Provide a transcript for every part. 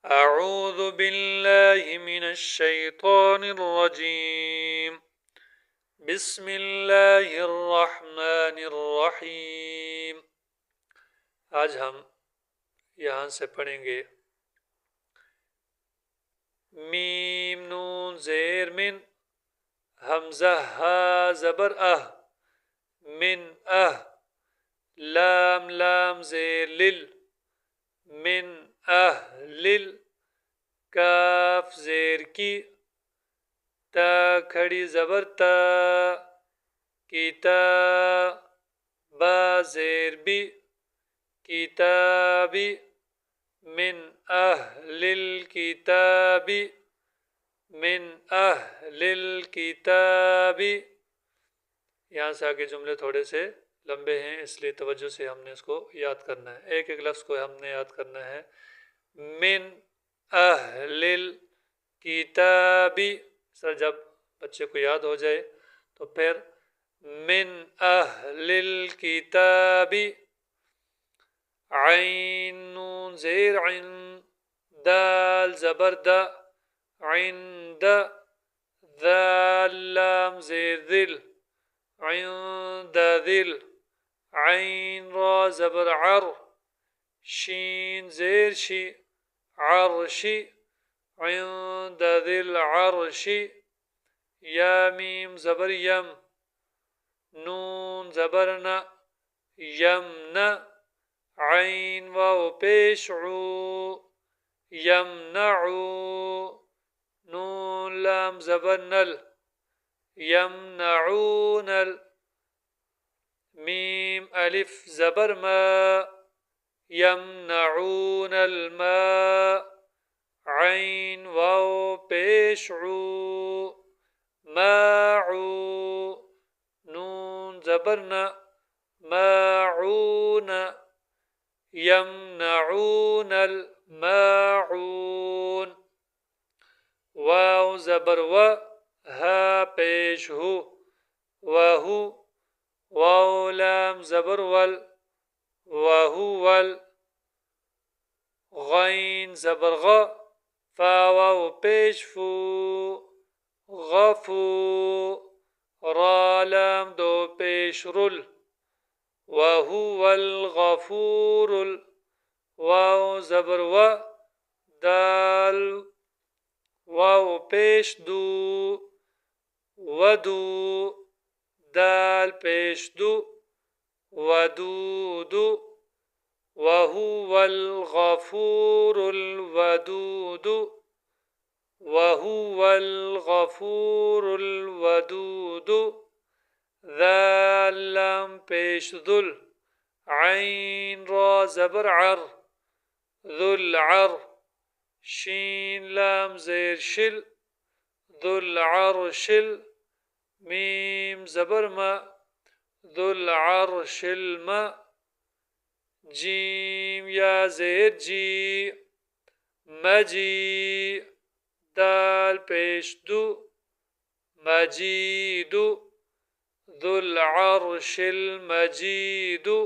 أعوذ بالله من الشيطان الرجيم بسم الله الرحمن الرحीम। आज हम यहाँ से पढ़ेंगे मीम नून ज़ेर मिन हमज़ा हा ज़बर अह मिन अह लाम लाम ज़ेर लिल मिन अह लिल काफ ज़ेर की ता खड़ी ज़बर ता किता बा ज़ेर बी किताबी मिन अहलिल किताबी मिन अहलिल किताबी। यहाँ से आगे जुमले थोड़े से लंबे हैं, इसलिए तवज्जो से हमने इसको याद करना है। एक एक लफ्ज़ को हमने याद करना है। मिन अहलिल किताबी, सर जब बच्चे को याद हो जाए तो फिर मिन अहलिल किताबी। आइन नून ज़ेर आइन दाल ज़बर दा आइंद दाल लाम ज़ेर दिल आइंद दिल आइन रा ज़बर अर शीन ज़ेर शी अर्शी आइंद दिल अर्शी। या मीम ज़बर यम नून ज़बर न यमना आइन वाव पेश ऊ यमनऊ नून लाम ज़बर नल यमनऊनल। मीम अलिफ ज़बर मा यमनऊनल मा आइन वाव पेश ऊ माऊ नून ज़बर न माऊन यमनऊन माऊन। वाव ज़बर व हा पेश हु वहु वाव लाम ज़बर वल वहुवल। गैन ज़बर ग फा वाव पेश फू गफू रा लाम दो पेश रुल वहुवल गफूरुल। वाव ज़बर व दाल वाव पेश दू वदू दाल पेश दू वदूदु वहुवल गफूरुल वदूदु वहुवल गफूरुल वदूदु। दाल लाम पेश दुल आइन रा ज़बर अर दुल अर शीन लाम ज़ेर शिल दुल अर्शिल। मीम ज़बर मा दुल अर्शिल मा। जीम या ज़ेर जी मजी दाल पेश दू मजीदु दुल अर्शिल मजीदु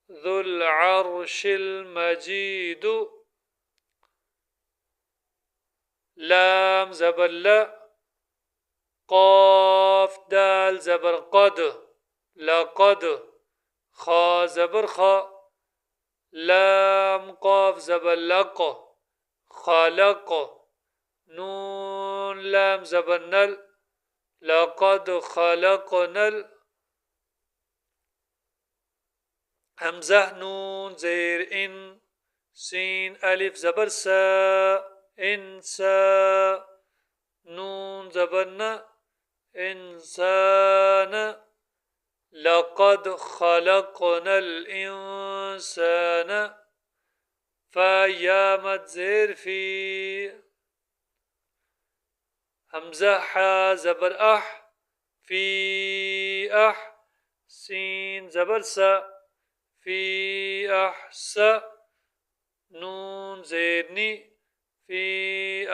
दुल अर्शिल मजीदु। लाम ज़बर ला قاف دال زبر قد لقد خا زبر خا لام قاف زبر لق خلق نون لام زبر نل لقد خلقنا همزة نون زير إن سين ألف زبر سا إنسا نون زبر نا إنسان لقد خلقنا الإنسان فيا متزير في همزة حا زبر أح في أح سين زبر سا في أحس نون زيرني في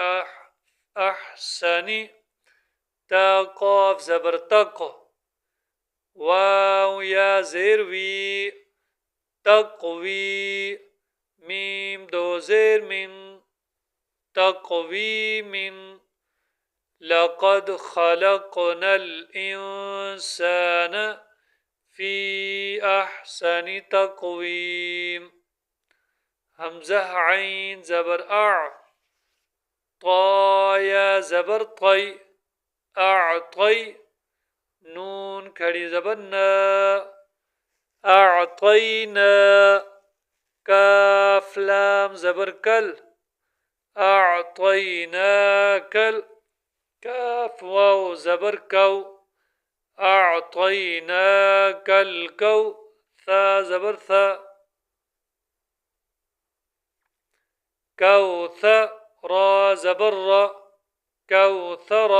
أحسني تا قاف زبر تق واو يا زير وي تقوي ميم دو زير من तक़वीमिन लक़द ख़लक़नल इंसान फ़ी अहसनि तक़वीम। हमज़ा आइन ज़बर आ, ता ज़बर तै, अअतै, नून खड़ी ज़बर न, अअतैना, काफ लाम ज़बर कल, अअतैनाकल, काफ वाव ज़बर कौ, अअतैनाकल कौ, था ज़बर था, कौथर, रा ज़बर रा, कौथर,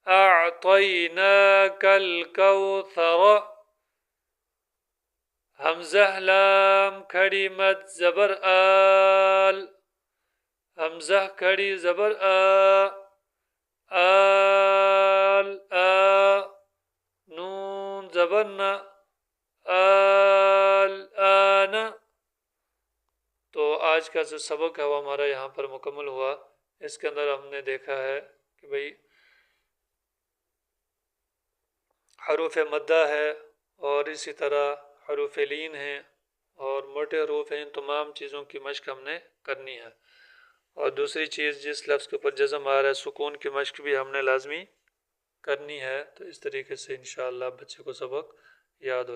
अअतैनाकल कौथर। हमज़ा लाम खड़ी मद ज़बर आल, हमज़ा खड़ी ज़बर आ, आल आ, नून ज़बर न, आल आना। तो आज का जो सबक है वो हमारा यहाँ पर मुकम्मल हुआ। इसके अंदर हमने देखा है कि भाई हरूफ मद्दा है और इसी तरह हरूफ लीन है और मोटे हरूफ हैं। इन तमाम चीज़ों की मश्क हमने करनी है। और दूसरी चीज़, जिस लफ्ज़ के ऊपर जज़म आ रहा है सुकून की मश्क भी हमने लाजमी करनी है। तो इस तरीके से इंशाअल्लाह बच्चे को सबक याद हो।